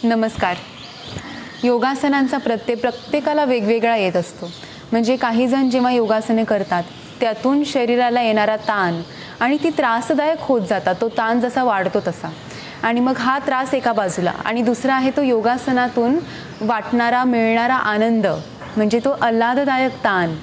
नमस्कार. योगासनांचा प्रत्येकाला वेगवेगळा येत असतो. म्हणजे काही जण जेव्हा योगासने करतात त्यातून शरीराला येणारा ताण आणि ती त्रासदायक होत जातात. तो ताण जसा वाढतो तसा, आणि मग हा त्रास एका बाजूला, आणि दुसरा आहे तो योगासनातून वाटणारा मिळणारा आनंद, म्हणजे तो आल्हाददायक ताण.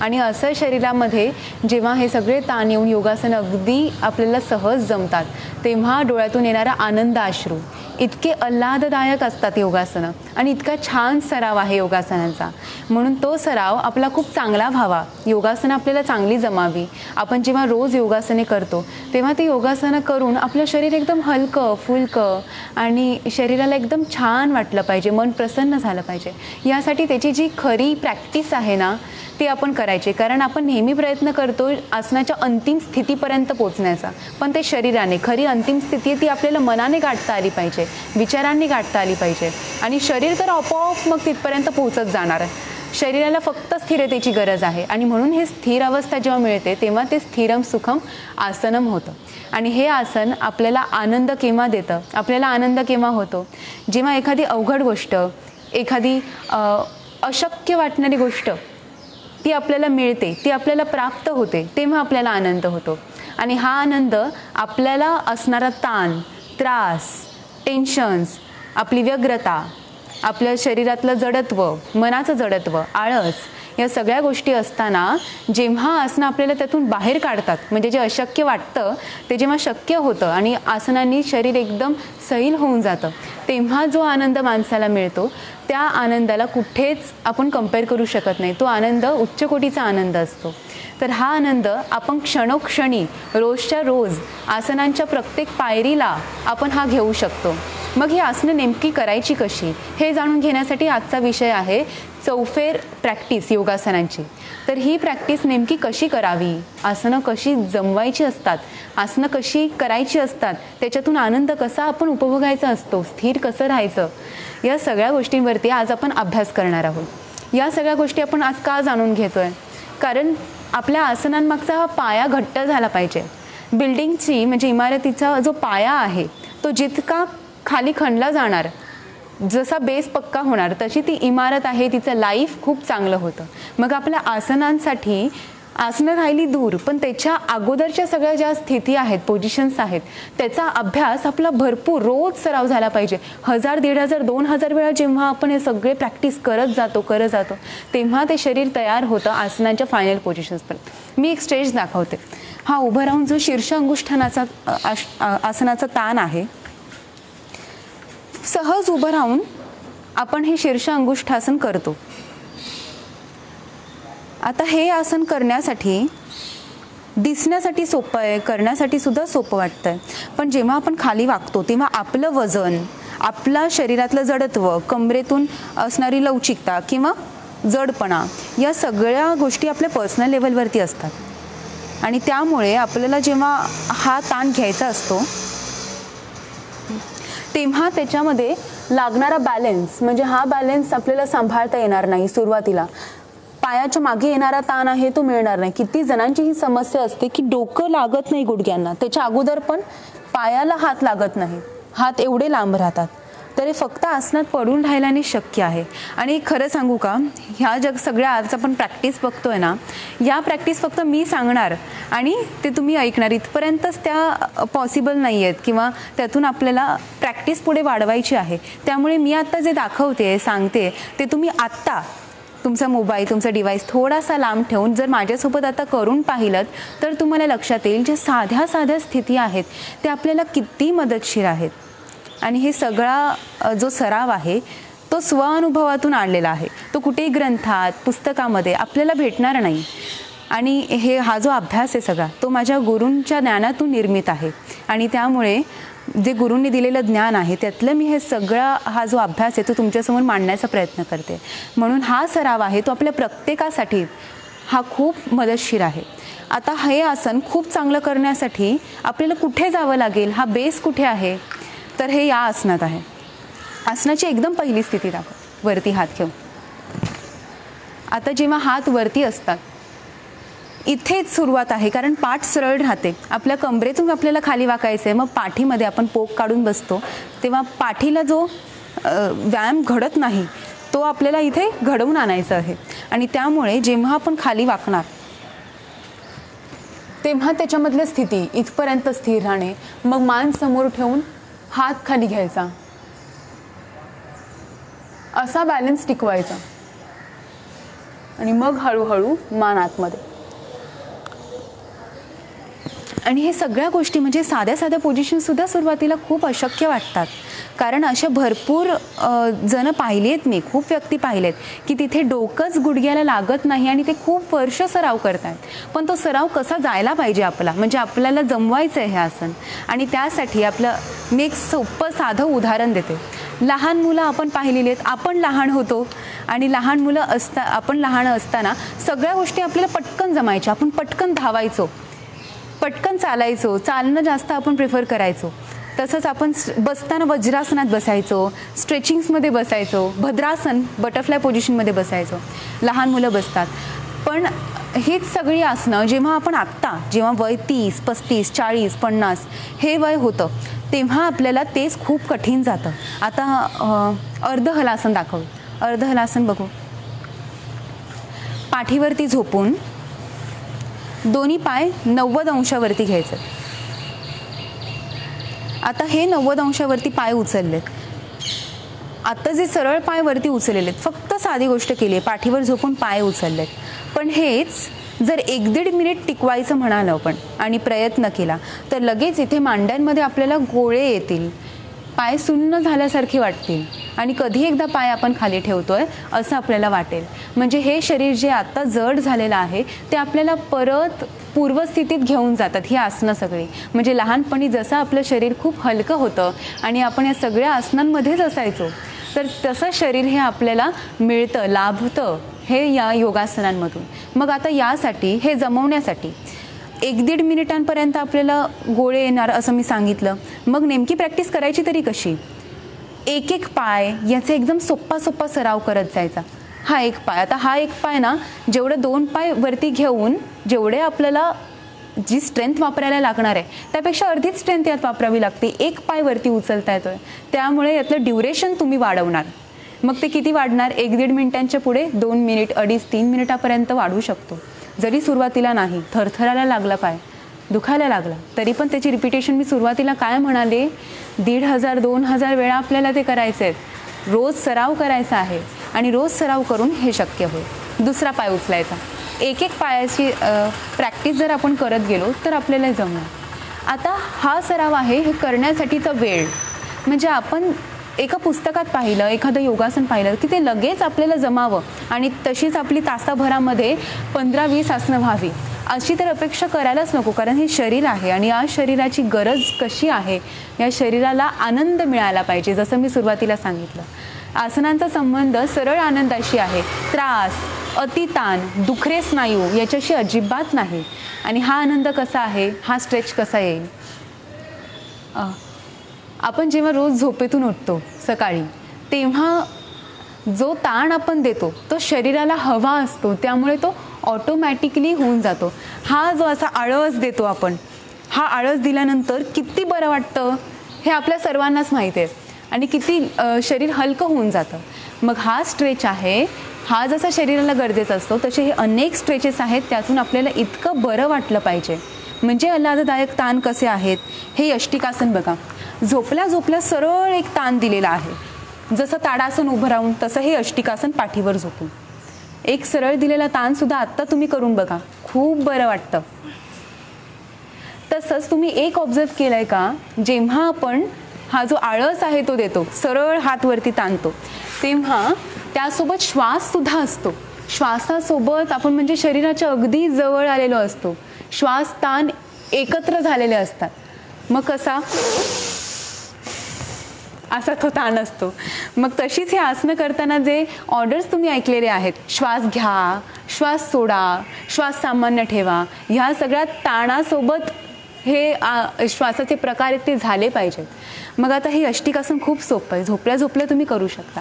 आणि असं शरीरामध्ये जेव्हा हे सगळे ताण येऊन योगासन अगदी आपल्याला सहज जमतात तेव्हा डोळ्यातून येणारा आनंद अश्रू इतके आल्हाददायक असतात योगासनं, आणि इतका छान सराव आहे योगासनांचा. म्हणून तो सराव आपला खूप चांगला व्हावा, योगासनं आपल्याला चांगली जमावी. आपण जेव्हा रोज योगासने करतो तेव्हा ती योगासनं करून आपलं शरीर एकदम हलकं फुलकं आणि शरीराला एकदम छान वाटलं पाहिजे, मन प्रसन्न झालं पाहिजे. यासाठी त्याची जी खरी प्रॅक्टिस आहे ना ती आपण करायची. कारण आपण नेहमी प्रयत्न करतो आसनाच्या अंतिम स्थितीपर्यंत पोचण्याचा, पण ते शरीराने खरी अंतिम स्थिती ती आपल्याला मनाने गाठता आली पाहिजे, विचारांनी गाठता आली पाहिजे, आणि शरीर तर आपोआप मग तिथपर्यंत पोहोचत जाणार आहे. शरीराला फक्त स्थिरतेची गरज आहे, आणि म्हणून हे स्थिर अवस्था जेव्हा मिळते तेव्हा ते स्थिरम सुखम आसनम होतं. आणि हे आसन आपल्याला आनंद केव्हा देतं, आपल्याला आनंद केव्हा होतो, जेव्हा एखादी अवघड गोष्ट, एखादी अशक्य वाटणारी गोष्ट ती आपल्याला मिळते, ती आपल्याला प्राप्त होते, तेव्हा आपल्याला आनंद होतो. आणि हा आनंद आपल्याला असणारा ताण, त्रास, टेन्शन्स, आपली व्यग्रता, आपल्या शरीरातलं जडत्व, मनाचं जडत्व, आळस, या सगळ्या गोष्टी असताना जेव्हा आसनं आपल्याला त्यातून बाहेर काढतात, म्हणजे जे अशक्य वाटतं ते जेव्हा शक्य होतं आणि आसनांनी शरीर एकदम सैल होऊन जातं, तेव्हा जो आनंद माणसाला मिळतो त्या आनंदाला कुठेच आपण कंपेअर करू शकत नाही. तो आनंद उच्च कोटीचा आनंद असतो. तर हा आनंद आपण क्षणोक्षणी रोजच्या रोज आसनांच्या प्रत्येक पायरीला आपण हा घेऊ शकतो. मग ही आसनं नेमकी करायची कशी हे जाणून घेण्यासाठी आजचा विषय आहे चौफेर प्रॅक्टिस योगासनांची. तर ही प्रॅक्टिस नेमकी कशी करावी, आसनं कशी जमवायची असतात, आसनं कशी करायची असतात, त्याच्यातून आनंद कसा आपण उपभोगायचा असतो, स्थिर कसं राहायचं, या सगळ्या गोष्टींवरती आज आपण अभ्यास करणार आहोत. या सगळ्या गोष्टी आपण आज का जाणून घेतोय, कारण आपल्या आसनांमागचा हा पाया घट्ट झाला पाहिजे. बिल्डिंगची म्हणजे इमारतीचा जो पाया आहे तो जितका खाली खणला जाणार, जसा बेस पक्का होणार, तशी ती इमारत आहे, तिचं लाईफ खूप चांगलं होतं. मग आपल्या आसनांसाठी आसनं राहिली दूर, पण त्याच्या अगोदरच्या सगळ्या ज्या स्थिती आहेत, पोझिशन्स आहेत, त्याचा अभ्यास आपला भरपूर रोज सराव झाला पाहिजे. 1000, 1500, 2000 वेळा जेव्हा आपण हे सगळे प्रॅक्टिस करत जातो तेव्हा ते शरीर तयार होतं आसनांच्या फायनल पोझिशन्सपर्यंत. मी एक स्टेज दाखवते. हा उभं राहून जो शीर्ष अंगुष्ठानाचा आसनाचा ताण आहे, सहज उभं राहून आपण हे शीर्ष अंगुष्ठासन करतो. आता हे आसन करण्यासाठी दिसण्यासाठी सोपं आहे, करण्यासाठी सुद्धा सोपं वाटतंय, पण जेव्हा आपण खाली वाकतो तेव्हा आपलं वजन, आपला शरीरातलं जडत्व, कमरेतून असणारी लवचिकता किंवा जडपणा, या सगळ्या गोष्टी आपल्या पर्सनल लेवलवरती असतात. आणि त्यामुळे आपल्याला जेव्हा हा ताण घ्यायचा असतो तेव्हा त्याच्यामध्ये लागणारा बॅलेन्स, म्हणजे हा बॅलेन्स आपल्याला सांभाळता येणार नाही. सुरुवातीला पायाच्या मागे येणारा ताण आहे तो मिळणार नाही. किती जणांची ही समस्या असते की डोकं लागत नाही गुडघ्यांना, त्याच्या अगोदर पण पायाला हात लागत नाही, हात एवढे लांब राहतात. तर हे फक्त आसनात पडून राहिल्याने शक्य आहे. आणि खरं सांगू का, ह्या सगळ्या आज आपण प्रॅक्टिस बघतोय ना, या प्रॅक्टिस फक्त मी सांगणार आणि ते तुम्ही ऐकणार, इथपर्यंतच त्या पॉसिबल नाही आहेत, किंवा त्यातून आपल्याला प्रॅक्टिस पुढे वाढवायची आहे. त्यामुळे मी आत्ता जे दाखवते, सांगते, ते तुम्ही आत्ता तुमचा मोबाईल, तुमचा डिव्हाइस थोडासा लांब ठेवून जर माझ्यासोबत आता करून पाहिलं तर तुम्हाला लक्षात येईल ज्या साध्या साध्या स्थिती आहेत त्या आपल्याला किती मदतशीर आहेत. आणि हे सगळा जो सराव आहे तो स्वअनुभवातून आणलेला आहे, तो कुठेही ग्रंथात, पुस्तकामध्ये आपल्याला भेटणार नाही. आणि हा जो अभ्यास आहे सगळा तो माझ्या गुरूंच्या ज्ञानातून निर्मित आहे, आणि त्यामुळे जे गुरूंनी दिलेलं ज्ञान आहे त्यातलं मी हे सगळा हा जो अभ्यास आहे तो तुमच्यासमोर मांडण्याचा प्रयत्न करते. म्हणून हा सराव आहे तो आपल्या प्रत्येकासाठी हा खूप मदतशीर आहे. आता हे आसन खूप चांगलं करण्यासाठी आपल्याला कुठे जावं लागेल, हा बेस कुठे आहे, तर हे या आसनात आहे. आसनाची एकदम पहिली स्थिती दाखव, वरती हात घेऊन. आता जेव्हा हात वरती असतात इथेच सुरुवात आहे, कारण पाठ सरळ राहते. आपल्या कमरेतून आपल्याला खाली वाकायचं आहे, मग पाठीमध्ये आपण पोक काढून बसतो, तेव्हा पाठीला जो व्यायाम घडत नाही तो आपल्याला इथे घडवून आणायचा आहे. आणि त्यामुळे जेव्हा आपण खाली वाकणार तेव्हा त्याच्यामधली स्थिती इथपर्यंत स्थिर राहणे, मग मान समोर ठेवून हात खाली घ्यायचा, असा बॅलन्स टिकवायचा आणि मग हळूहळू मान आतमध्ये. आणि हे सगळ्या गोष्टी म्हणजे साध्या साध्या पोझिशनसुद्धा सुरुवातीला खूप अशक्य वाटतात, कारण अशा भरपूर जण पाहिलेत मी, खूप व्यक्ती पाहिलेत की तिथे डोकंच गुडघ्याला लागत नाही आणि ते खूप वर्ष सराव करतात. पण तो सराव कसा जायला पाहिजे आपला, म्हणजे आपल्याला जमवायचं आहे हे आसन. आणि त्यासाठी मी एक सोपं साधं उदाहरण देते. लहान मुलं आपण पाहिलेली आहेत, आपण लहान होतो आणि लहान मुलं आपण लहान असताना सगळ्या गोष्टी आपल्याला पटकन जमायच्या. आपण पटकन धावायचो, पटकन चालायचो, चालणं जास्त आपण प्रिफर करायचो. तसंच आपण बसताना वज्रासनात बसायचो, स्ट्रेचिंग्समध्ये बसायचो, भद्रासन बटरफ्लाय पोझिशनमध्ये बसायचो. लहान मुलं बसतात. पण हीच सगळी आसनं जेव्हा वय 30, 35, 40, 50 हे वय होतं तेव्हा आपल्याला तेच खूप कठीण जातं. आता अर्ध हलासन दाखवू. अर्ध हलासन बघू. पाठीवरती झोपून दोन्ही पाय 90 अंशावरती घ्यायचे. आता हे 90 अंशावरती पाय उचललेत. आता जे सरळ पाय वरती उचललेले फक्त साधी गोष्ट केली आहे, पाठीवर झोपून पाय उचललेत. पण हेच जर 1-1.5 मिनिट टिकवायचं म्हणालं आपण आणि प्रयत्न केला तर लगेच इथे मांड्यांमध्ये आपल्याला गोळे येतील, पाय सुन्न झाल्यासारखे वाटतील आणि कधी एकदा पाय आपण खाली ठेवतोय असं आपल्याला वाटेल. म्हणजे हे शरीर जे आता जड झालेलं आहे ते आपल्याला परत पूर्वस्थितीत घेऊन जातात ही आसनं सगळी. म्हणजे लहानपणी जसं आपलं शरीर खूप हलकं होतं आणि आपण या सगळ्या आसनांमध्येच असायचो, तर तसं शरीर हे आपल्याला मिळतं, लाभतं हे या योगासनांमधून. मग आता यासाठी हे जमवण्यासाठी 1-1.5 मिनिटांपर्यंत आपल्याला गोळे येणार असं मी सांगितलं. मग नेमकी प्रॅक्टिस करायची तरी कशी? एक पाय याचा एकदम सोप्पा सराव करत जायचा. हा एक पाय, आता हा एक पाय ना जेवढं 2 पाय वरती घेऊन जेवढे आपल्याला जी स्ट्रेंथ वापरायला लागणार आहे त्यापेक्षा अर्धीच स्ट्रेंथ यात वापरावी लागते. एक पाय वरती उचलता येतोय, त्यामुळे यातलं ड्युरेशन तुम्ही वाढवणार. मग ते किती वाढणार? 1-1.5 मिनिटांच्या पुढे 2 मिनिट, 2.5-3 मिनिटापर्यंत वाढू शकतो. जरी सुरुवातीला नाही, थरथरायला लागला, पाय दुखायला लागला, तरी पण त्याची रिपिटेशन मी सुरुवातीला काय म्हणाले, 1500-2000 वेळा आपल्याला ते करायचे आहेत. रोज सराव करायचा आहे आणि रोज सराव करून हे शक्य होईल. दुसरा पाय उचलायचा. एक पायाची प्रॅक्टिस जर आपण करत गेलो तर आपल्याला जमणार. आता हा सराव आहे, हे करण्यासाठीचा वेळ म्हणजे आपण एका पुस्तकात पाहिलं, एखादं योगासन पाहिलं की ते लगेच आपल्याला जमावं आणि तशीच आपली तासाभरामध्ये 15-20 आसनं व्हावी अशी तर अपेक्षा करायलाच नको. कारण हे शरीर आहे आणि या शरीराची गरज कशी आहे, या शरीराला आनंद मिळायला पाहिजे. जसं मी सुरुवातीला सांगितलं, आसनांचा संबंध सरळ आनंदाशी आहे. त्रास, अतिताण, दुखरे स्नायू याच्याशी अजिबात नाही. आणि हा आनंद कसा आहे, हा स्ट्रेच कसा येईल? आपण जेव्हा रोज झोपेतून उठतो सकाळी तेव्हा जो ताण आपण देतो तो शरीराला हवा असतो, त्यामुळे तो ऑटोमॅटिकली होऊन जातो. हा जो असा आळस देतो आपण, हा आळस दिल्यानंतर किती बरं वाटतं हे आपल्या सर्वांनाच माहिती आहे आणि किती शरीर हलकं होऊन जातं. मग हा स्ट्रेच आहे, हा जसा शरीराला गरजेचा असतो तसे हे अनेक स्ट्रेचेस आहेत, त्यातून आपल्याला इतकं बरं वाटलं पाहिजे. म्हणजे आल्हाददायक ताण कसे आहेत हे यष्टिकासन बघा. झोपल्या झोपल्या सरळ एक ताण दिलेला आहे, जसं ताडासन उभं राहून तसं हे यष्टिकासन पाठीवर झोपून एक सरळ दिलेला ताण सुद्धा आत्ता तुम्ही करून बघा, खूप बरं वाटतं. तसंच तुम्ही एक ऑब्झर्व केलंय का, जेव्हा आपण हा जो आळस आहे तो देतो, सरळ हात वरती ताणतो, तेव्हा त्यासोबत श्वास सुद्धा असतो. श्वासासोबत आपण म्हणजे शरीराच्या अगदी जवळ आलेलो असतो. श्वास ताण एकत्र झालेले असतात. मग कसा असा तो ताण असतो. मग तशीच हे आसनं करताना जे ऑर्डर्स तुम्ही ऐकलेले आहेत, श्वास घ्या, श्वास सोडा, श्वास सामान्य ठेवा, ह्या सगळ्या ताणासोबत हे श्वासाचे प्रकार ते झाले पाहिजेत. मग आता हे यष्टिकासन खूप सोपं आहे, झोपल्या झोपल्या तुम्ही करू शकता.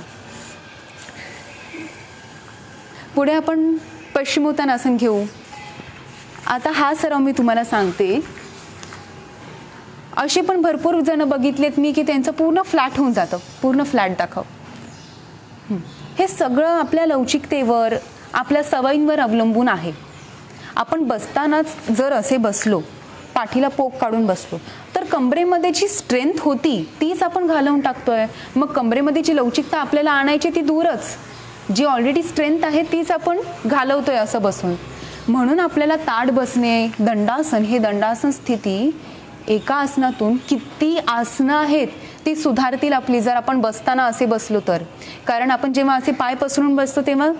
पुढे आपण पश्चिमोत्तानासन घेऊ. आता हा सराव मी तुम्हाला सांगते. असे पण भरपूर जण बघितलेत मी की त्यांचं पूर्ण फ्लॅट होऊन जातं, पूर्ण फ्लॅट दाखव. हे सगळं आपल्या लवचिकतेवर, आपल्या सवयींवर अवलंबून आहे. आपण बसतानाच जर असे बसलो, पाठीला पोक काढून बसलो, तर कमरेमध्ये जी स्ट्रेंथ होती तीच आपण घालवून टाकतोय. मग कमरेमध्ये जी लवचिकता आपल्याला आणायची ती दूरच, जी ऑलरेडी स्ट्रेंथ आहे तीच आपण घालवतोय असं बसून. म्हणून आपल्याला ताठ बसणे, दंडासन, हे दंडासन स्थिती एका आसनातून किती आसनं आहेत ती सुधारतील आपली, जर आपण बसताना असे बसलो तर. कारण आपण जेव्हा असे पाय पसरून बसतो तेव्हा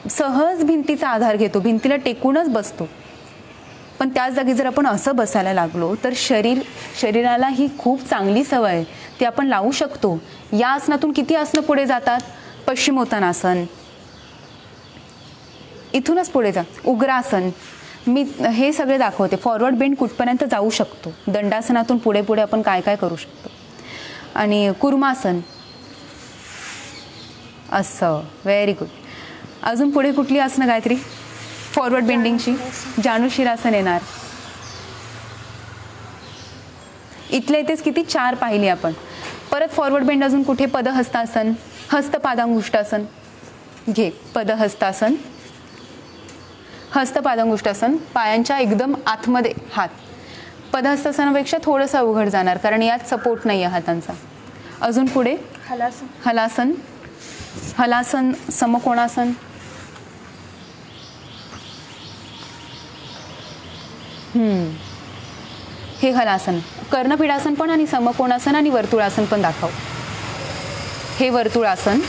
सहज भिंतीचा आधार घेतो, भिंतीला टेकूनच बसतो. पण त्याच जागी जर आपण असं बसायला लागलो तर शरीराला ही खूप चांगली सवय आहे, ती आपण लावू शकतो. या आसनातून किती आसनं पुढे जातात? पश्चिमोत्तानासन, इथूनच पुढे जा, उग्रासन. मी हे सगळे दाखवते. फॉरवर्ड बेंड कुठपर्यंत जाऊ शकतो, दंडासनातून पुढे पुढे आपण काय काय करू शकतो. आणि कुर्मासन, असं. Very good. अजून पुढे कुठली आसनं गायत्री फॉरवर्ड बेंडिंगची? जानुशिरासन येणार. इथल्या इथेच किती 4 पाहिली आपण. परत फॉरवर्ड बेंड अजून कुठे? पदहस्तासन, हस्तपादांगुष्टासन घे. पदहस्तासन, हस्तपादांगुष्टासन, पायांच्या एकदम आतमध्ये हात. पदहस्तासनापेक्षा थोडंसं अवघड जाणार कारण यात सपोर्ट नाही आहे हातांचा. अजून पुढे हलासन, हलासन, हलासन, समकोणासन, हे हलासन. कर्णपीडासन पण आणि समकोणासन आणि वर्तुळासन पण दाखव. हे वर्तुळासन,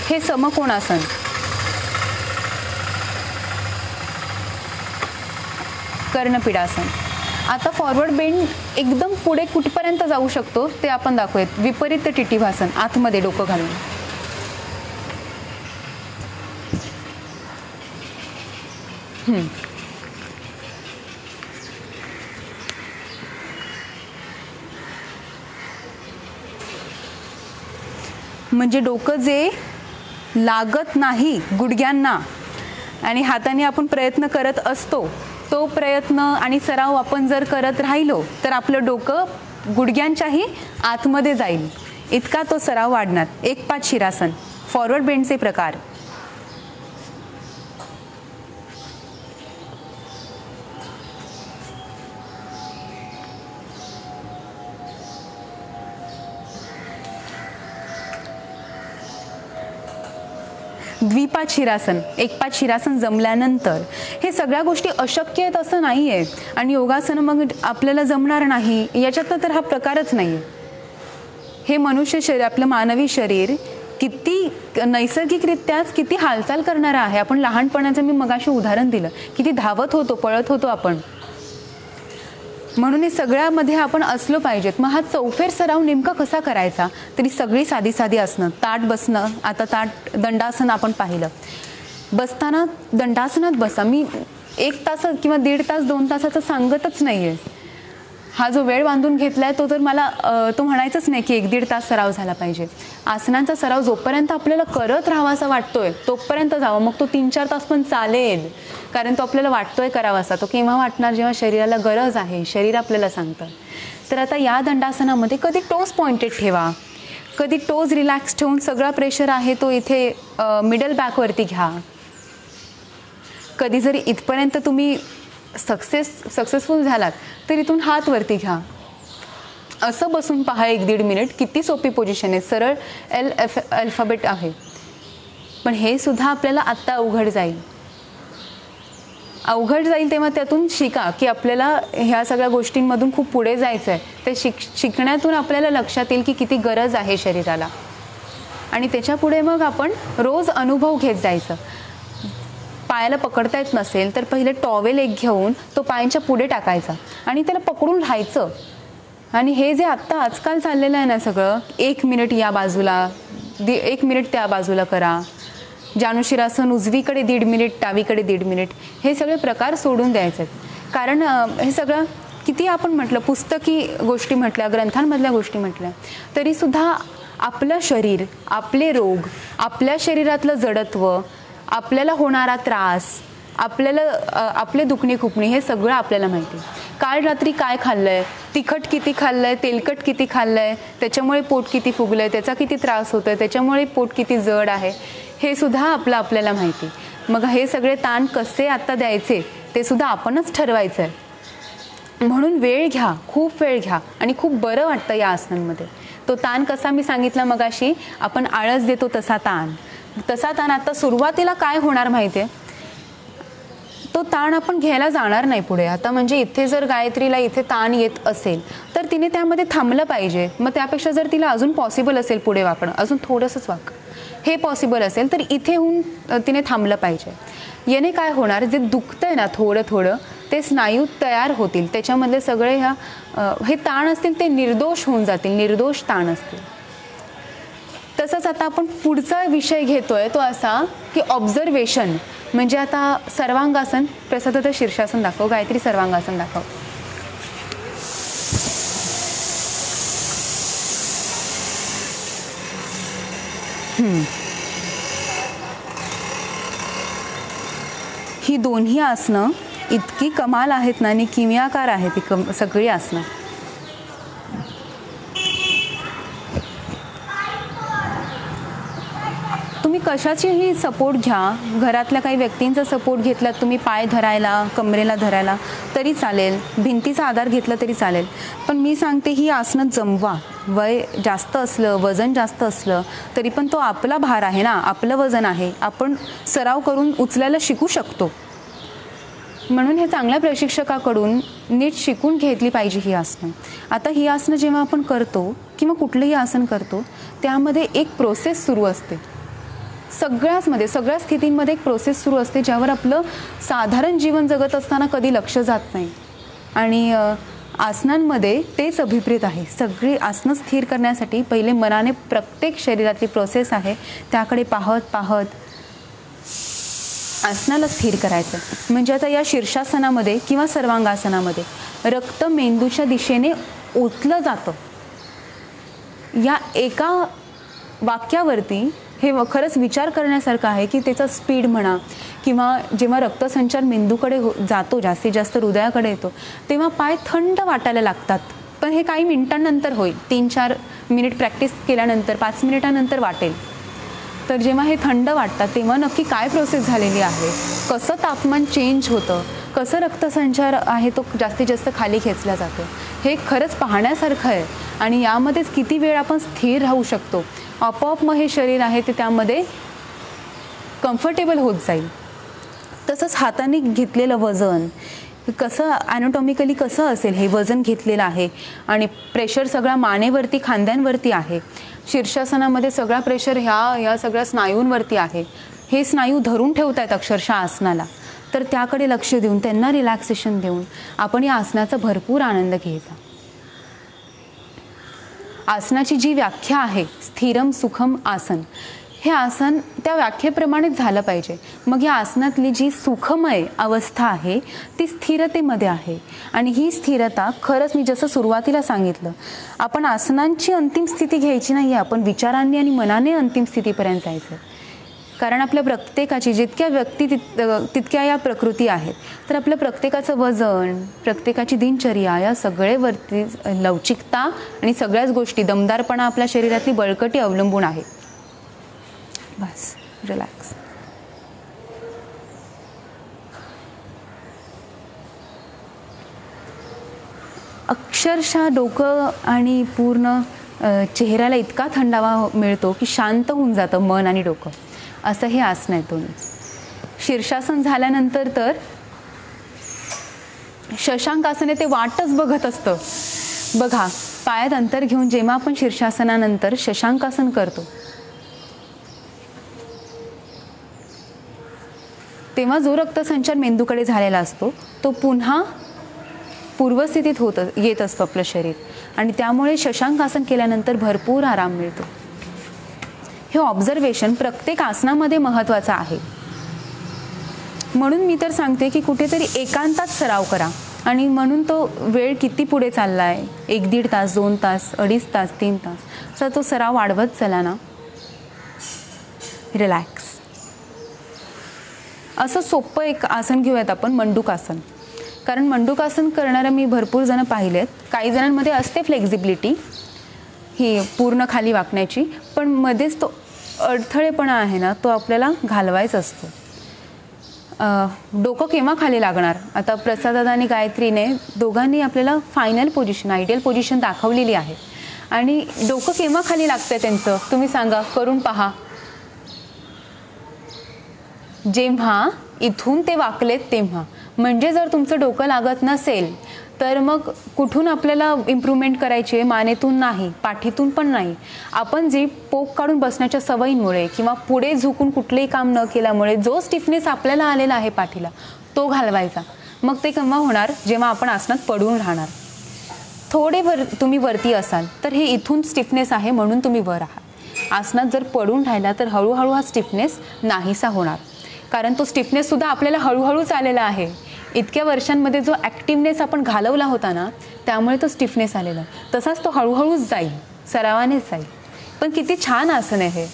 हे समकोणासन, कर्णपीडासन. आता फॉरवर्ड बेंड एकदम पुढे कुठपर्यंत जाऊ शकतो ते आपण दाखवूयात. विपरीत टिटीभासन, आतमध्ये डोकं घालून. म्हणजे डोकं जे लागत नाही गुडघ्यांना आणि हाताने आपण प्रयत्न करत असतो, तो प्रयत्न आणि सराव आपण जर करत राहिलो तर आपलं डोकं गुडघ्यांच्याही आतमध्ये जाईल, इतका तो सराव वाढणार. एकपाद शिरासन, फॉरवर्ड बेंडचे प्रकार. द्विपाद शिरासन, एकपाद शिरासन जमल्यानंतर. हे सगळ्या गोष्टी अशक्य आहेत असं नाही आहे आणि योगासन मग आपल्याला जमणार नाही याच्यातनं तर हा प्रकारच नाही आहे. हे मनुष्य शरीर, आपलं मानवी शरीर किती नैसर्गिकरित्याच किती हालचाल करणारं आहे. आपण लहानपणाचं मी मगाशी उदाहरण दिलं, किती धावत होतो, पळत होतो आपण. म्हणून हे सगळ्यामध्ये आपण असलो पाहिजेत. मग हा चौफेर सराव नेमका कसा करायचा? तरी सगळी साधी साधी असणं. ताट बसणं, आता ताट दंडासन आपण पाहिलं. बसताना दंडासनात बसा. मी 1 तास किंवा 1.5 तास 2 तासाचं सांगतच नाहीये. हा जो वेळ बांधून घेतलाय तो तर मला तो म्हणायचंच नाही की 1-1.5 तास सराव झाला पाहिजे. आसनांचा सराव जोपर्यंत आपल्याला करत राहावासा वाटतोय तोपर्यंत जावं. मग तो 3-4 तास पण चालेल, कारण तो आपल्याला वाटतोय करावासा. तो केव्हा वाटणार? जेव्हा शरीराला गरज आहे, शरीर आपल्याला सांगतं. तर आता या दंडासनामध्ये कधी टोज पॉइंटेड ठेवा, कधी टोज रिलॅक्स ठेवून सगळा प्रेशर आहे तो इथे मिडल बॅकवरती घ्या. कधी जरी इथपर्यंत तुम्ही सक्सेसफुल झालात तर इथून हात वरती घ्या. असं बसून पहा 1-1.5 मिनिट. किती सोपी पोझिशन आहे, सरळ अल्फाबेट आहे. पण हे सुद्धा आपल्याला आत्ता अवघड जाईल तेव्हा त्यातून शिका की आपल्याला ह्या सगळ्या गोष्टींमधून खूप पुढे जायचं आहे. ते शिकण्यातून आपल्याला लक्षात येईल की किती गरज आहे शरीराला आणि त्याच्या पुढे मग आपण रोज अनुभव घेत जायचं. पायाला पकडता येत नसेल तर पहिले टॉवेल एक घेऊन तो पायांच्या पुढे टाकायचा आणि त्याला पकडून राहायचं. आणि हे जे आत्ता आजकाल चाललेलं आहे ना सगळं, 1 मिनिट या बाजूला, 1 मिनिट त्या बाजूला करा, जानुशिरासन उजवीकडे 1.5 मिनिट, डावीकडे 1.5 मिनिट, हे सगळे प्रकार सोडून द्यायचे. कारण हे सगळं किती आपण म्हटलं, पुस्तकी गोष्टी म्हटल्या, ग्रंथांमधल्या गोष्टी म्हटल्या, तरीसुद्धा आपलं शरीर, आपले रोग, आपल्या शरीरातलं जडत्व, आपल्याला होणारा त्रास, आपल्याला आपले दुखणे खुपणे हे सगळं आपल्याला माहिती. काल रात्री काय खाल्लंय, तिखट किती खाल्लंय, तेलकट किती खाल्लंय, त्याच्यामुळे पोट किती फुगलंय, त्याचा किती त्रास होतोय, त्याच्यामुळे पोट किती जड आहे, हे सुद्धा आपल्याला माहिती. मग हे सगळे ताण कसे आता द्यायचे ते सुद्धा आपणच ठरवायचं आहे. म्हणून वेळ घ्या, खूप वेळ घ्या आणि खूप बरं वाटतं या आसनांमध्ये. तो ताण कसा मी सांगितला मगाशी, आपण आळस देतो तसा ताण आता सुरुवातीला काय होणार माहिती आहे, तो ताण आपण घ्यायला जाणार नाही पुढे. आता म्हणजे इथे जर गायत्रीला इथे ताण येत असेल तर तिने त्यामध्ये थांबलं पाहिजे. मग त्यापेक्षा जर तिला अजून पॉसिबल असेल पुढे वाकणं, अजून थोडंसंच हे पॉसिबल असेल तर इथे होऊन तिने थांबलं पाहिजे. याने काय होणार, जे दुखतंय ना थोडं थोडं ते स्नायू तयार होतील, त्याच्यामधले सगळे हे ताण असतील ते निर्दोष होऊन जातील, निर्दोष ताण असतील. तसंच आता आपण पुढचा विषय घेतोय तो असा की ऑब्झर्वेशन. म्हणजे आता सर्वांगासन, प्रसाद आता शीर्षासन दाखव, गायत्री सर्वांगासन दाखव. ही दोन्ही आसनं इतकी कमाल आहेत ना आणि किमयाकार आहेत ही सगळी आसनं. तुम्ही कशाचीही सपोर्ट घ्या, घरातल्या काही व्यक्तींचा सपोर्ट घेतला, तुम्ही पाय धरायला, कमरेला धरायला तरी चालेल, भिंतीचा आधार घेतला तरी चालेल, पण मी सांगते ही आसनं जमवा. वय जास्त असलं, वजन जास्त असलं तरी पण तो आपला भार आहे ना, आपलं वजन आहे, आपण सराव करून उचलायला शिकू शकतो. म्हणून हे चांगल्या प्रशिक्षकाकडून नीट शिकून घेतली पाहिजे ही आसनं. आता ही आसनं जेव्हा आपण करतो किंवा कुठलंही आसन करतो त्यामध्ये एक प्रोसेस सुरू असते. सगळ्या स्थितींमध्ये एक प्रोसेस सुरू असते ज्यावर आपलं साधारण जीवन जगत असताना कधी लक्ष जात नाही. आणि आसनांमध्ये तेच अभिप्रेत आहे. सगळी आसनं स्थिर करण्यासाठी पहिले मनाने प्रत्येक शरीरातली प्रोसेस आहे त्याकडे पाहत आसनाला स्थिर करायचं. म्हणजे आता या शीर्षासनामध्ये किंवा सर्वांगासनामध्ये रक्त मेंदूच्या दिशेने ओतलं जातं. या एका वाक्यावरती हे खरंच विचार करण्यासारखं आहे की त्याचा स्पीड म्हणा किंवा जेव्हा रक्तसंचार मेंदूकडे जातो, जास्तीत जास्त हृदयाकडे येतो, तेव्हा पाय थंड वाटायला लागतात. पण हे काही मिनिटांनंतर होईल, 3-4 मिनिट प्रॅक्टिस केल्यानंतर 5 मिनिटांनंतर वाटेल. तर जेव्हा हे थंड वाटतात तेव्हा नक्की काय प्रोसेस झालेली आहे, कसं तापमान चेंज होतं, कसं रक्तसंचार आहे तो जास्तीत जास्त खाली खेचला जातो, हे खरंच पाहण्यासारखं आहे. आणि यामध्येच किती वेळ आपण स्थिर राहू शकतो, आपोआप मग हे शरीर आहे ते त्यामध्ये कम्फर्टेबल होत जाईल. तसंच हाताने घेतलेलं वजन कसं ॲनाटॉमिकली कसं असेल, हे वजन घेतलेलं आहे आणि प्रेशर सगळा मानेवरती, खांद्यांवरती आहे. शीर्षासनामध्ये सगळा प्रेशर ह्या सगळ्या स्नायूंवरती आहे. हे स्नायू धरून ठेवत आहेत अक्षरशः आसनाला. तर त्याकडे लक्ष देऊन त्यांना रिलॅक्सेशन देऊन आपण या आसनाचा भरपूर आनंद घ्यायचा. आसनाची जी व्याख्या आहे स्थिरम सुखम आसन, हे आसन त्या व्याख्येप्रमाणेच झालं पाहिजे. मग या आसनातली जी सुखमय अवस्था आहे ती स्थिरतेमध्ये आहे. आणि ही स्थिरता खरंच मी जसं सुरुवातीला सांगितलं, आपण आसनांची अंतिम स्थिती घ्यायची नाही आहे, आपण विचारांनी आणि मनाने अंतिम स्थितीपर्यंत जायचं. कारण आपल्या प्रत्येकाची जितक्या व्यक्ती तितक्या या प्रकृती आहेत. तर आपल्या प्रत्येकाचं वजन, प्रत्येकाची दिनचर्या, या सगळेवरती लवचिकता आणि सगळ्याच गोष्टी, दमदारपणा, आपल्या शरीरातली बळकटी अवलंबून आहे. बस रिलॅक्स. अक्षरशः डोकं आणि पूर्ण चेहऱ्याला इतका थंडावा मिळतो की शांत होऊन जातं मन आणि डोकं. असं हे आसन आहे दोन्ही. शीर्षासन झाल्यानंतर तर शशांकासन ते वाटच बघत असतं. बघा, पायात अंतर घेऊन जेव्हा आपण शीर्षासनानंतर शशांकासन करतो तेव्हा जो रक्तसंचार मेंदूकडे झालेला असतो तो पुन्हा पूर्वस्थितीत येत असतो आपलं शरीर. आणि त्यामुळे शशांकासन केल्यानंतर भरपूर आराम मिळतो. हे ऑब्झर्वेशन प्रत्येक आसनामध्ये महत्त्वाचं आहे. म्हणून मी तर सांगते की कुठेतरी एकांतात सराव करा. आणि म्हणून तो वेळ किती पुढे चालला आहे, 1-1.5 तास, 2 तास, 2.5 तास, 3 तास, असा तो सराव वाढवत चला ना. रिलॅक्स. असं सोपं एक आसन घेऊयात आपण, मंडूक आसन. कारण मंडूकासन करणारे मी भरपूर जण पाहिलेत. काही जणांमध्ये असते फ्लेक्झिबिलिटी ही पूर्ण खाली वाकण्याची, पण मध्येच तो अडथळेपणा आहे ना, तो आपल्याला घालवायचा असतो. डोकं केव्हा खाली लागणार, आता प्रसाददादा आणि गायत्रीने दोघांनी आपल्याला फायनल पोझिशन, आयडियल पोझिशन दाखवलेली आहे. आणि डोकं केव्हा खाली लागतंय त्यांचं, तुम्ही सांगा, करून पहा. जेव्हा इथून ते वाकलेत तेव्हा. म्हणजे जर तुमचं डोकं लागत नसेल तर मग कुठून आपल्याला इम्प्रूव्हमेंट करायची आहे, मानेतून नाही, पाठीतून पण नाही. आपण जी पोक काढून बसण्याच्या सवयींमुळे किंवा पुढे झुकून कुठलेही काम न केल्यामुळे जो स्टिफनेस आपल्याला आलेला आहे पाठीला, तो घालवायचा. मग ते केव्हा होणार, जेव्हा आपण आसनात पडून राहणार. थोडे तुम्ही वरती असाल तर हे इथून स्टिफनेस आहे म्हणून तुम्ही वर आहात. आसनात जर पडून राहिला तर हळूहळू हा स्टिफनेस नाहीसा होणार, कारण तो स्टिफनेस सुद्धा आपल्याला हळूहळूच आलेला आहे. इतक्या वर्षांमध्ये जो ॲक्टिव्हनेस आपण घालवला होता ना, त्यामुळे तो स्टिफनेस आलेला, तसाच तो हळूहळूच जाईल, सरावानेच जाईल. पण किती छान आसन आहे हे.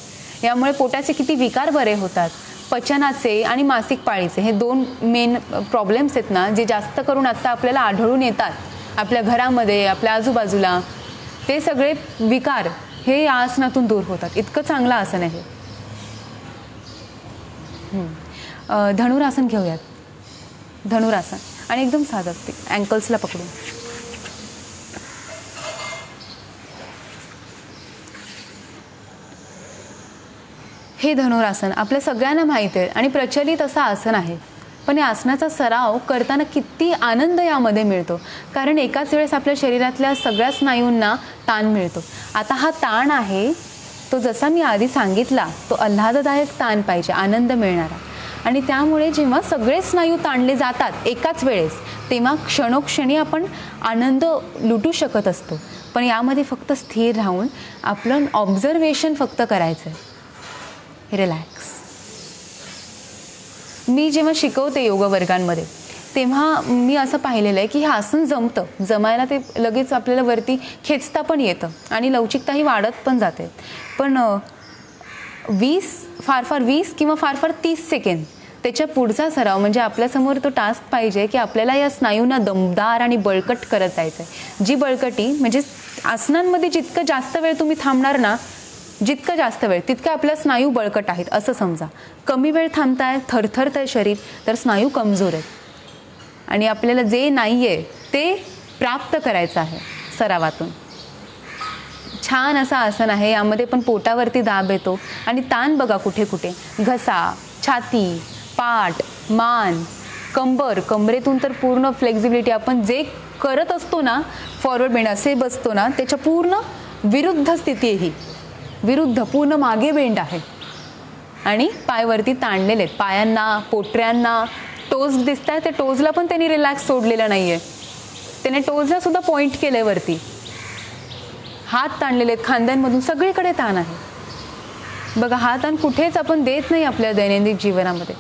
यामुळे पोटाचे किती विकार बरे होतात. पचनाचे आणि मासिक पाळीचे हे 2 मेन प्रॉब्लेम्स आहेत ना, जे जास्त करून आता आपल्याला आढळून येतात आपल्या घरामध्ये, आपल्या आजूबाजूला, ते सगळे विकार हे या आसनातून दूर होतात. इतकं चांगलं आसन आहे. धनुरासन घेऊयात. धनुरासन आणि एकदम साधं ते अँकल्सला पकडून. हे धनुरासन आपल्या सगळ्यांना माहिती आहे आणि प्रचलित असं आसन आहे. पण या आसनाचा सराव करताना किती आनंद यामध्ये मिळतो, कारण एकाच वेळेस आपल्या शरीरातल्या सगळ्या स्नायूंना ताण मिळतो. आता हा ताण आहे तो जसा मी आधी सांगितला, तो आल्हाददायक ताण पाहिजे, आनंद मिळणारा. आणि त्यामुळे जेव्हा सगळे स्नायू ताणले जातात एकाच वेळेस, तेव्हा क्षणोक्षणी आपण आनंद लुटू शकत असतो. पण यामध्ये फक्त स्थिर राहून आपलं ऑब्झर्वेशन फक्त करायचं आहे, रिलॅक्स. मी जेव्हा शिकवते योग वर्गांमध्ये तेव्हा मी असं पाहिलेलं आहे की हे आसन जमतं, जमायला ते लगेच आपल्याला वरती खेचता पण येतं आणि लवचिकताही वाढत पण जाते. पण 20 किंवा फार 30 सेकंद त्याच्या पुढचा सराव म्हणजे आपल्यासमोर तो टास्क पाहिजे की आपल्याला या स्नायूंना दमदार आणि बळकट करत जायचं आहे. जी बळकटी म्हणजे आसनांमध्ये जितकं जास्त वेळ तुम्ही थांबणार ना, जितकं जास्त वेळ तितकं आपल्या स्नायू बळकट आहेत असं समजा. कमी वेळ थांबताय, थरथरतंय शरीर, तर स्नायू कमजोर आहेत. आणि आपल्याला जे नाही आहे ते प्राप्त करायचं आहे सरावातून. छान असं आसन आहे. यामध्ये पण पोटावरती दाब येतो आणि ताण बघा कुठे कुठे, घसा, छाती, पाठ, मान, कंबर, कमरेतून तर पूर्ण फ्लेक्झिबिलिटी. आपण जे करत असतो ना, फॉरवर्ड बेंड असे बसतो ना, त्याच्या पूर्ण विरुद्ध स्थिती आहे ही. विरुद्ध पूर्ण मागे बेंड आहे आणि पायवरती ताणलेले आहेत. पायांना, पोटऱ्यांना टोज दिसत आहे, त्या टोजला पण त्यांनी रिलॅक्स सोडलेलं नाही आहे. त्याने टोजला सुद्धा पॉइंट केलं आहे वरती. हात ताणलेले आहेत खांद्यांमधून, सगळीकडे ताण आहे बघा. हा ताण कुठेच आपण देत नाही आपल्या दैनंदिन जीवनामध्ये.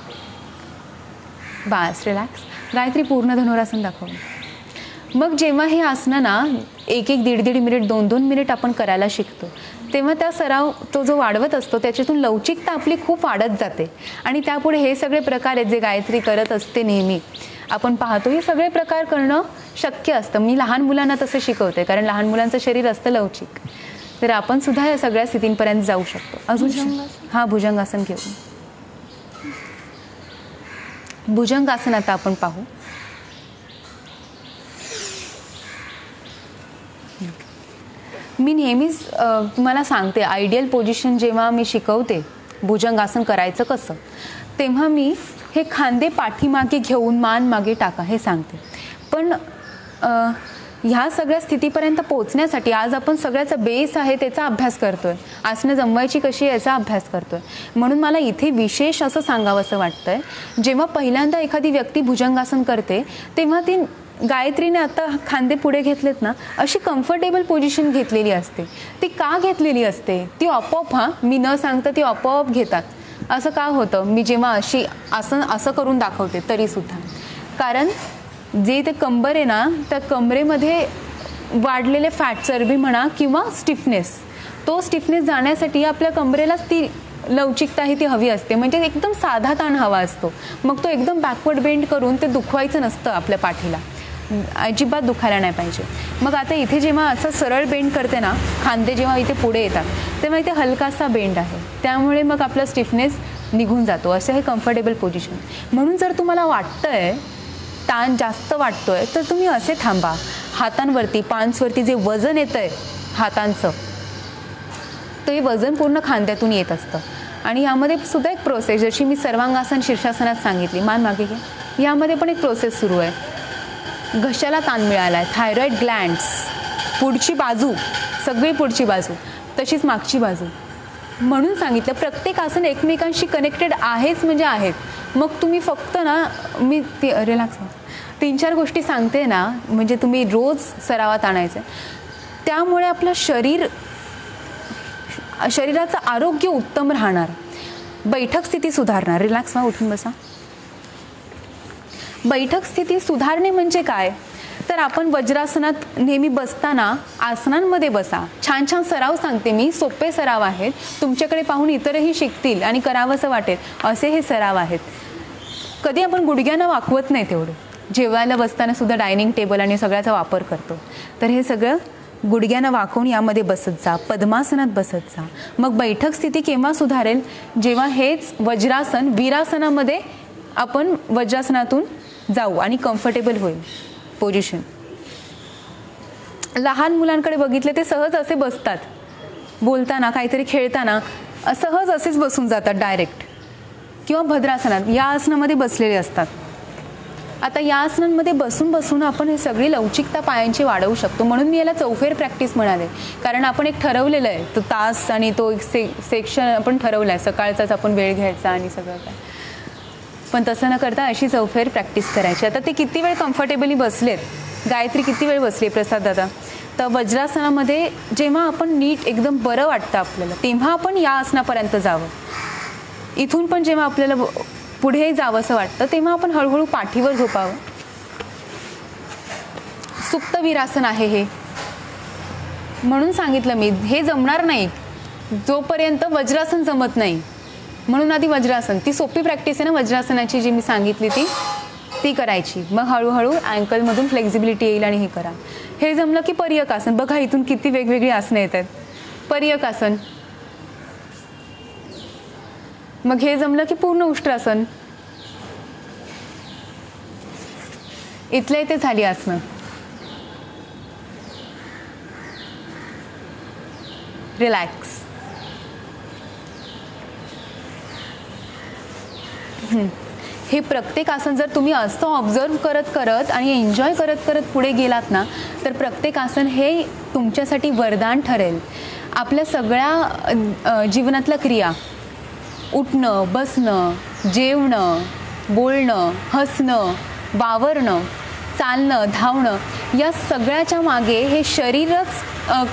बस रिलॅक्स. गायत्री पूर्ण धनुरासन दाखव. मग जेव्हा हे आसनं ना 1-1, 1.5 मिनिट, 2-2 मिनिट आपण करायला शिकतो, तेव्हा त्या सराव तो जो वाढवत असतो त्याच्यातून लवचिकता आपली खूप वाढत जाते. आणि त्यापुढे हे सगळे प्रकार आहेत जे गायत्री करत असते नेहमी, आपण पाहतो हे सगळे प्रकार करणं शक्य असतं. मी लहान मुलांना तसं शिकवते, कारण लहान मुलांचं शरीर असतं लवचिक. तर आपण सुद्धा या सगळ्या स्थितींपर्यंत जाऊ शकतो. अजून हां, भुजंगासन घेऊ. भुजंगासन आता आपण पाहू. मी नेहमीच तुम्हाला सांगते, आयडियल पोझिशन जेव्हा मी शिकवते भुजंगासन करायचं कसं, तेव्हा मी हे खांदे पाठीमागे घेऊन मान मागे टाका हे सांगते. पण ह्या सगळ्या स्थितीपर्यंत पोहोचण्यासाठी आज आपण सगळ्याचा बेस आहे त्याचा अभ्यास करतोय, आसनं जमवायची कशी याचा अभ्यास करतोय. म्हणून मला इथे विशेष असं सांगावं असं वाटतंय, जेव्हा पहिल्यांदा एखादी व्यक्ती भुजंगासन करते तेव्हा ती गायत्रीने आता खांदे पुढे घेतलेत ना, अशी कम्फर्टेबल पोझिशन घेतलेली असते. ती का घेतलेली असते ती आपोआप, मी न सांगता ती आपोआप घेतात. असं का होतं, मी जेव्हा अशी असं करून दाखवते तरीसुद्धा, कारण जे ते कंबर आहे ना, त्या कमरेमध्ये वाढलेले फॅट, चरबी म्हणा किंवा स्टिफनेस, तो स्टिफनेस जाण्यासाठी आपल्या कमरेला ती लवचिकता ही ती हवी असते, म्हणजे एकदम साधा ताण हवा असतो. मग तो एकदम बॅकवर्ड बेंड करून ते दुखवायचं नसतं आपल्या पाठीला, अजिबात दुखायला नाही पाहिजे. मग आता इथे जेव्हा असं सरळ बेंड करते ना, खांदे जेव्हा इथे पुढे येतात तेव्हा इथे हलकासा बेंड आहे, त्यामुळे मग आपला स्टिफनेस निघून जातो. असं हे कम्फर्टेबल पोझिशन. म्हणून जर तुम्हाला वाटतंय ताण जास्त वाटतोय तर तुम्ही असे थांबा. हातांवरती पान्सवरती जे वजन येतंय हातांचं, ते वजन पूर्ण खांद्यातून येत असतं. आणि यामध्ये सुद्धा एक प्रोसेस, जशी मी सर्वांगासन शीर्षासनात सांगितली, मान मागे घे, यामध्ये पण एक प्रोसेस सुरू आहे. घशाला ताण मिळाला आहे, थायरॉइड ग्लँड्स, पुढची बाजू, सगळी पुढची बाजू, तशीच मागची बाजू. म्हणून सांगितलं प्रत्येक आसन एकमेकांशी कनेक्टेड आहेच म्हणजे आहेत. मग तुम्ही फक्त ना, मी रिलॅक्स 3-4 गोष्टी सांगते ना, म्हणजे तुम्ही रोज सरावात आणायचं. त्यामुळे आपलं शरीराचं आरोग्य उत्तम राहणार. बैठक स्थिती सुधारणार. रिलॅक्स व्हा, उठून बसा. बैठक स्थिती सुधारणे म्हणजे काय, तर आपण वज्रासनात नेहमी बसताना आसनांमध्ये बसा. छान छान सराव सांगते मी, सोपे सराव आहेत, तुमच्याकडे पाहून इतरही शिकतील आणि करावंसं वाटेल असे हे सराव आहेत. कधी आपण गुडघ्यानं वाकवत नाही तेवढं. जेवायला बसताना सुद्धा डायनिंग टेबल आणि सगळ्याचा वापर करतो, तर हे सगळं गुडघ्यानं वाकवून यामध्ये बसत जा, पद्मासनात बसत जा. मग बैठक स्थिती केव्हा सुधारेल, जेव्हा हेच वज्रासन वीरासनामध्ये आपण वज्रासनातून जाऊ आणि कम्फर्टेबल होईल पोझिशन. लहान मुलांकडे बघितले ते सहज असे बसतात, बोलताना काहीतरी खेळताना सहज असेच बसून जातात डायरेक्ट, किंवा भद्रासनात या आसनामध्ये बसलेले असतात. आता या आसनांमध्ये बसून बसून आपण हे सगळी लवचिकता पायांची वाढवू शकतो. म्हणून मी याला चौफेर प्रॅक्टिस म्हणाले, कारण आपण एक ठरवलेलं आहे तो तास आणि तो एक सेक्शन आपण ठरवला आहे, सकाळचाच आपण वेळ घ्यायचा आणि सगळं काय. पण तसं न करता अशी चौफेर प्रॅक्टिस करायची. आता ते किती वेळ कम्फर्टेबली बसलेत, गायत्री किती वेळ बसली प्रसाद दादा, तर वज्रासनामध्ये जेव्हा आपण नीट एकदम बरं वाटतं आपल्याला, तेव्हा आपण या आसनापर्यंत जावं. इथून पण जेव्हा आपल्याला पुढे जावं असं वाटतं तेव्हा आपण हळूहळू पाठीवर झोपावं. सुप्त वीरासन आहे हे, म्हणून सांगितलं मी हे जमणार नाही जोपर्यंत वज्रासन जमत नाही. म्हणून आधी वज्रासन, ती सोपी प्रॅक्टिस आहे ना वज्रासनाची जी मी सांगितली ती करायची. मग हळूहळू अँकलमधून फ्लेक्झिबिलिटी येईल आणि हे करा. हे जमलं की पर्यकासन. बघा इथून किती वेगवेगळी आसनं येत आहेत. पर्यकासन. मग हे जमलं की पूर्ण उष्ट्रासन. इथल्या इथे झाली आसनं. रिलॅक्स. हे प्रत्येक आसन जर तुम्ही असं ऑब्झर्व करत करत आणि एन्जॉय करत करत पुढे गेलात ना, तर प्रत्येक आसन हे तुमच्यासाठी वरदान ठरेल. आपल्या सगळ्या जीवनातल्या क्रिया, उठणं, बसणं, जेवणं, बोलणं, हसणं, वावरणं, चालणं, धावणं, या सगळ्याच्या मागे हे शरीरच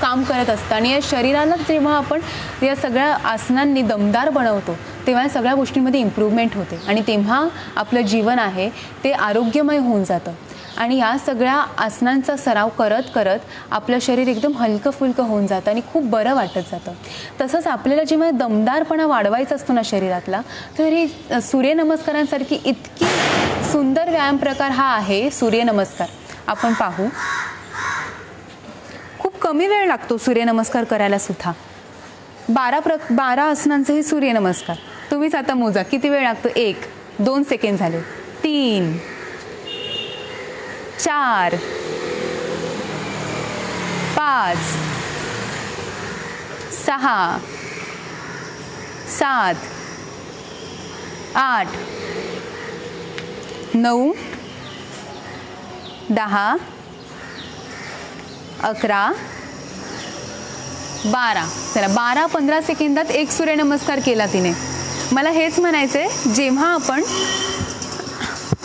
काम करत असतं. आणि या शरीरालाच जेव्हा आपण या सगळ्या आसनांनी दमदार बनवतो तेव्हा या सगळ्या गोष्टींमध्ये इम्प्रूव्हमेंट होते आणि तेव्हा आपलं जीवन आहे ते आरोग्यमय होऊन जातं. आणि या सगळ्या आसनांचा सराव करत करत आपलं शरीर एकदम हलकं फुलकं होऊन जातं आणि खूप बरं वाटत जातं. तसंच आपल्याला जेव्हा दमदारपणा वाढवायचा असतो ना शरीरातला, तर हे सूर्यनमस्कारांसारखी इतकी सुंदर व्यायाम प्रकार हा आहे सूर्यनमस्कार. आपण पाहू, खूप कमी वेळ लागतो सूर्यनमस्कार करायला सुद्धा. 12 आसनांचे हे सूर्यनमस्कार. तुम्हीच आता मोजा किती वेळ लागतो. 1, 2 सेकंड झाले, 3, 4, 5, 6, 7, 8, 9, 10, 11, 12. चला 12-15 सेकंदात एक सूर्यनमस्कार केला तिने. मला हेच म्हणायचंय, जेव्हा आपण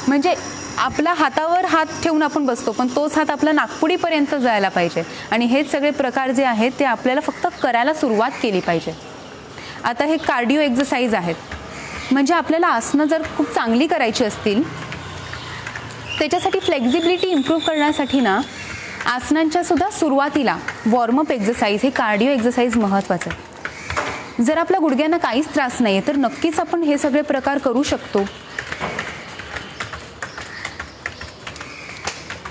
म्हणजे आपल्या हातावर हात ठेवून आपण बसतो पण तोच हात आपला नाकपुडीपर्यंत जायला पाहिजे. आणि हेच सगळे प्रकार जे आहेत ते आपल्याला फक्त करायला सुरुवात केली पाहिजे. आता हे कार्डिओ एक्सरसाइज आहेत, म्हणजे आपल्याला आसनं जर खूप चांगली करायची असतील त्याच्यासाठी फ्लेक्झिबिलिटी इम्प्रूव्ह करण्यासाठी ना आसनांच्या सुद्धा सुरुवातीला वॉर्मअप एक्सरसाइज हे कार्डिओ एक्सरसाइज महत्त्वाचं आहे. जर आपल्या गुडघ्यांना काहीच त्रास नाही तर नक्कीच आपण हे सगळे प्रकार करू शकतो.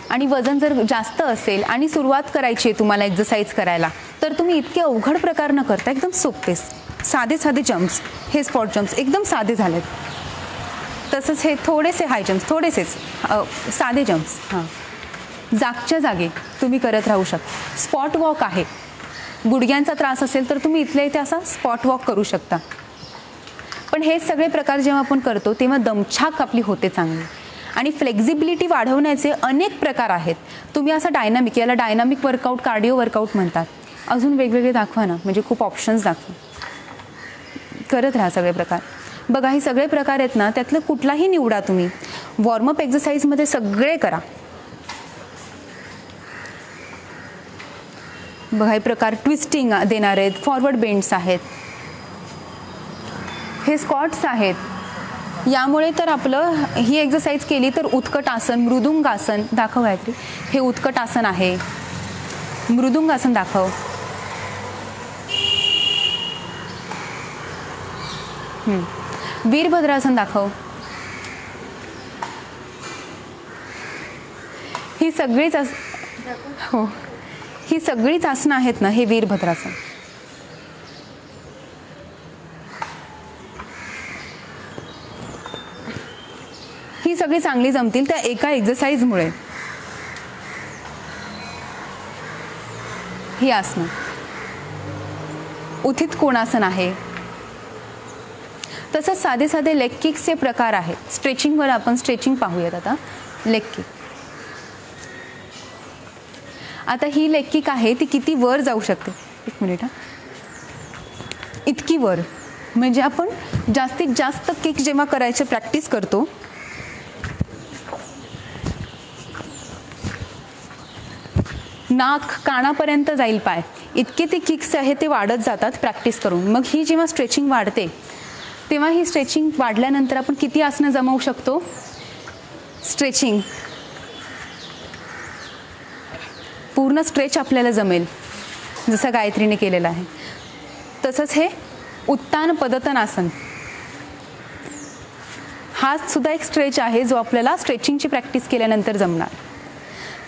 आणि वजन जर जास्त असेल आणि सुरुवात करायची आहे तुम्हाला एक्सरसाइज करायला, तर तुम्ही इतके अवघड प्रकार न करता एकदम सोपे साधे साधे जम्प्स, हे स्पॉट जम्प्स एकदम साधे झालेत. तसंच हे थोडेसे हाय जम्प्स, थोडेसेच साधे जम्प्स, जागच्या जागी तुम्ही करत राहू शकता. स्पॉट वॉक आहे, गुडघ्यांचा त्रास असेल तर तुम्ही इथल्या इथे असा स्पॉट वॉक करू शकता. पण हे सगळे प्रकार जेव्हा आपण करतो तेव्हा दमछाक आपली होते चांगली. आणि फ्लेक्झिबिलिटी वाढवण्याचे अनेक प्रकार आहेत. तुम्ही असं डायनामिक, याला डायनामिक वर्कआउट, कार्डिओ वर्कआउट म्हणतात. अजून वेगवेगळे दाखवा ना, म्हणजे खूप ऑप्शन्स दाखवा. करत राहा सगळे प्रकार. बघा हे सगळे प्रकार आहेत ना, त्यातलं कुठलाही निवडा तुम्ही. वॉर्मअप एक्सरसाइजमध्ये सगळे करा. बघा हे प्रकार ट्विस्टिंग देणार आहेत, फॉरवर्ड बेंड्स आहेत, हे स्क्वॉट्स आहेत. यामुळे तर आपलं ही एक्सरसाइज केली तर उत्कटासन, मृदुंगासन दाखव गायत्री. हे उत्कटासन आहे. मृदुंगासन दाखव. वीरभद्रासन दाखव. ही सगळीच हो, ही सगळीच आसनं आहेत ना, हे वीरभद्रासन. ही सगळी चांगली जमतील त्या एका एक्सरसाइजमुळे. ही आसनं. उत्थित कोणासन आहे. तसंच साधे साधे लेग किक्सचे प्रकार आहेत. स्ट्रेचिंगवर आपण स्ट्रेचिंग पाहूयात आता. Leg kick. आता ही लेग किक आहे ती किती वर जाऊ शकते. एक मिनिट हा. इतकी वर, म्हणजे आपण जास्तीत जास्त किक जेव्हा करायचे प्रॅक्टिस करतो नाक कानापर्यंत जाईल पाय, इतके ते किक्स आहे ते वाढत जातात प्रॅक्टिस करून. मग ही जेव्हा स्ट्रेचिंग वाढते तेव्हा ही स्ट्रेचिंग वाढल्यानंतर आपण किती आसनं जमवू शकतो. स्ट्रेचिंग पूर्ण स्ट्रेच आपल्याला जमेल, जसं गायत्रीने केलेलं आहे. तसंच हे उत्तान पदतन आसन, हा सुद्धा एक स्ट्रेच आहे जो आपल्याला स्ट्रेचिंगची प्रॅक्टिस केल्यानंतर जमणार.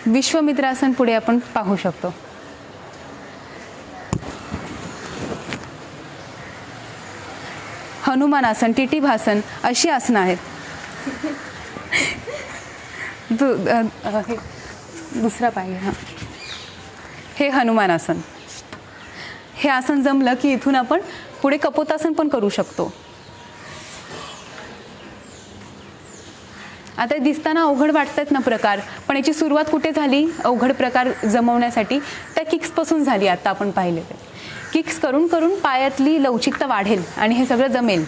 विश्वमित्रासन पुढे आपण पाहू शकतो. हनुमानासन, टिटीभासन अशी आसनं आहेत. दुसरा पाहिजे हा. हे हनुमानासन. हे आसन जमलं की इथून आपण पुढे कपोतासन पण करू शकतो. आता दिसताना अवघड वाटतात ना प्रकार, पण याची सुरुवात कुठे झाली अवघड प्रकार जमवण्यासाठी, त्या किक्सपासून झाली. आता आपण पाहिले ते किक्स करून करून पायातली लवचिकता वाढेल आणि हे सगळं जमेल.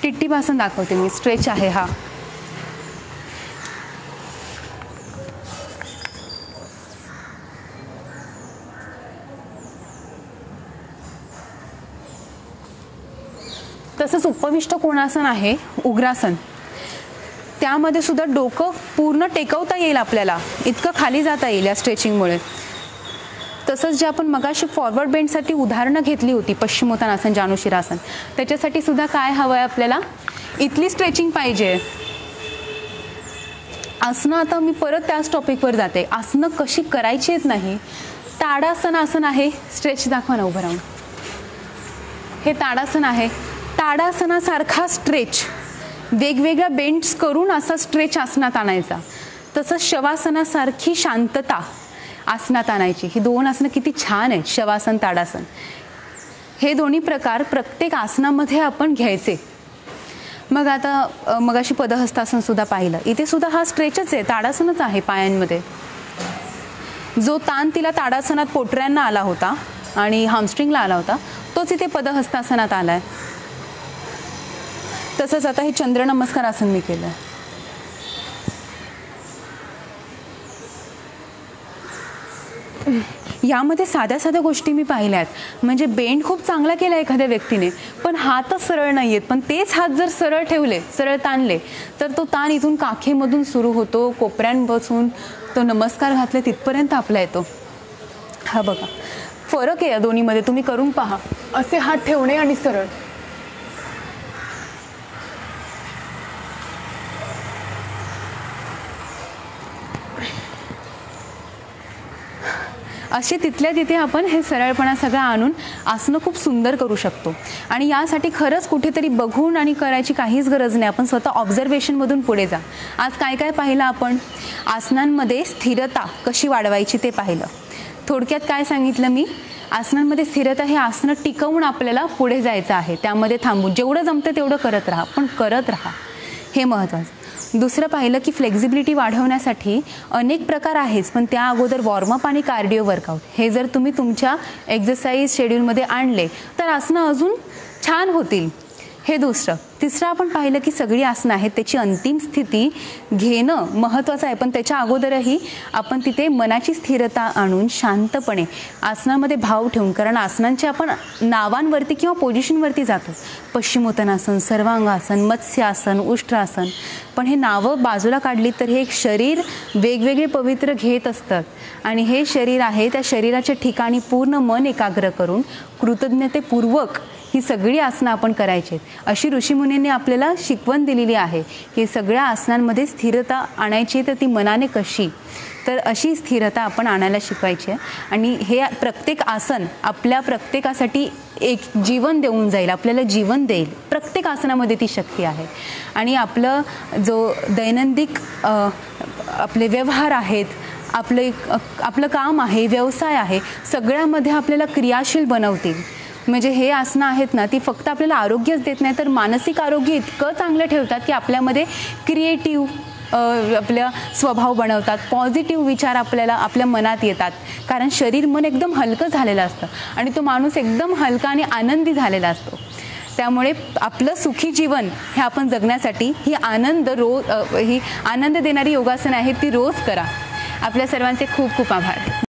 टिट्टीभासन दाखवते मी. स्ट्रेच आहे हा. तसंच उपविष्ट कोणासन आहे, उग्रासन. त्यामध्ये सुद्धा डोकं पूर्ण टेकवता येईल आपल्याला, इतकं खाली जाता येईल या स्ट्रेचिंगमुळे. तसंच जे आपण मगाशी फॉरवर्ड बेंडसाठी उदाहरणं घेतली होती, पश्चिमोत्तानासन, जानुशिरासन, त्याच्यासाठी सुद्धा काय हवं आहे आपल्याला, इथली स्ट्रेचिंग पाहिजे. आसनं आता मी परत त्याच टॉपिकवर जाते. आसनं कशी करायची आहेत नाही. ताडासन आसन आहे. स्ट्रेच दाखवा ना उभं राहून. हे ताडासन आहे. ताडासनासारखा स्ट्रेच वेगवेगळ्या बेंड्स करून असा स्ट्रेच आसनात आणायचा. तसंच शवासनासारखी शांतता आसनात आणायची. ही दोन आसनं किती छान आहेत, शवासन, ताडासन. हे दोन्ही प्रकार प्रत्येक आसनामध्ये आपण घ्यायचे. मग आता मगाशी पदहस्तासन सुद्धा पाहिलं. इथे सुद्धा हा स्ट्रेचच आहे, ताडासनच आहे पायांमध्ये. जो ताण तिला ताडासनात पोटऱ्यांना आला होता आणि हामस्ट्रिंगला आला होता तोच इथे पदहस्तासनात आलाय. तसंच आता हे चंद्रनमस्कार आसन मी केलं. यामध्ये साध्या साध्या गोष्टी मी पाहिल्यात. म्हणजे बेंड खूप चांगला केला एखाद्या व्यक्तीने, पण हातच सरळ नाही आहेत. पण तेच हात जर सरळ ठेवले, सरळ ताणले, तर तो ताण इथून काखेमधून सुरू होतो, कोपऱ्यांपासून तो नमस्कार घातले तिथपर्यंत आपला येतो. हा बघा फरक आहे या दोन्हीमध्ये, तुम्ही करून पहा. असे हात ठेवणे आणि सरळ. असे तिथल्या तिथे आपण हे सरळपणा सगळं आणून आसनं खूप सुंदर करू शकतो. आणि यासाठी खरंच कुठेतरी बघून आणि करायची काहीच गरज नाही. आपण स्वतः ऑब्झर्वेशनमधून पुढे जा. आज काय काय पाहिलं आपण? आसनांमध्ये स्थिरता कशी वाढवायची ते पाहिलं. थोडक्यात काय सांगितलं मी? आसनांमध्ये स्थिरता हे आसनं टिकवून आपल्याला पुढे जायचं आहे. त्यामध्ये थांबून जेवढं जमतं तेवढं करत राहा, पण करत राहा, हे महत्त्वाचं. दुसरं पाहिलं की फ्लेक्झिबिलिटी वाढवण्यासाठी अनेक प्रकार आहेच, पण त्या अगोदर वॉर्मअप आणि कार्डिओ वर्कआउट हे जर तुम्ही तुमच्या एक्झरसाइज शेड्यूलमध्ये आणले तर आसनं अजून छान होतील. हे दुसरं. तिसरं आपण पाहिलं की सगळी आसनं आहेत त्याची अंतिम स्थिती घेणं महत्त्वाचं आहे, पण त्याच्या अगोदरही आपण तिथे मनाची स्थिरता आणून शांतपणे आसनामध्ये भाव ठेवून, कारण आसनांचे आपण नावांवरती किंवा पोझिशनवरती जातो. पश्चिमोत्तानासन, सर्वांगासन, मत्स्यासन, उष्ट्रासन, पण हे नावं बाजूला काढली तर हे एक शरीर वेगवेगळे पवित्र घेत असतात. आणि हे शरीर आहे त्या शरीराच्या ठिकाणी पूर्ण मन एकाग्र करून कृतज्ञतेपूर्वक ही सगळी आसनं आपण करायची. अशी ऋषीमुनींनी आपल्याला शिकवण दिलेली आहे की सगळ्या आसनांमध्ये स्थिरता आणायची, तर ती मनाने कशी, तर अशी स्थिरता आपण आणायला शिकवायची आहे. आणि हे प्रत्येक आसन आपल्या प्रत्येकासाठी एक जीवन देऊन जाईल, आपल्याला जीवन देईल. प्रत्येक आसनामध्ये ती शक्ती आहे. आणि आपलं जो दैनंदिन आपले व्यवहार आहेत, आपलं काम आहे, व्यवसाय आहे, सगळ्यामध्ये आपल्याला क्रियाशील बनवतील. म्हणजे हे आसनं आहेत ना, ती फक्त आपल्याला आरोग्यच देत नाही, तर मानसिक आरोग्य इतकं चांगलं ठेवतात की आपल्यामध्ये क्रिएटिव्ह आपल्या स्वभाव बनवतात. पॉझिटिव्ह विचार आपल्या मनात येतात, कारण शरीर मन एकदम हलकं झालेलं असतं आणि तो माणूस एकदम हलका आणि आनंदी झालेला असतो. त्यामुळे आपलं सुखी जीवन हे आपण जगण्यासाठी ही आनंद देणारी योगासनं आहेत ती रोज करा. आपल्या सर्वांचे खूप खूप आभार.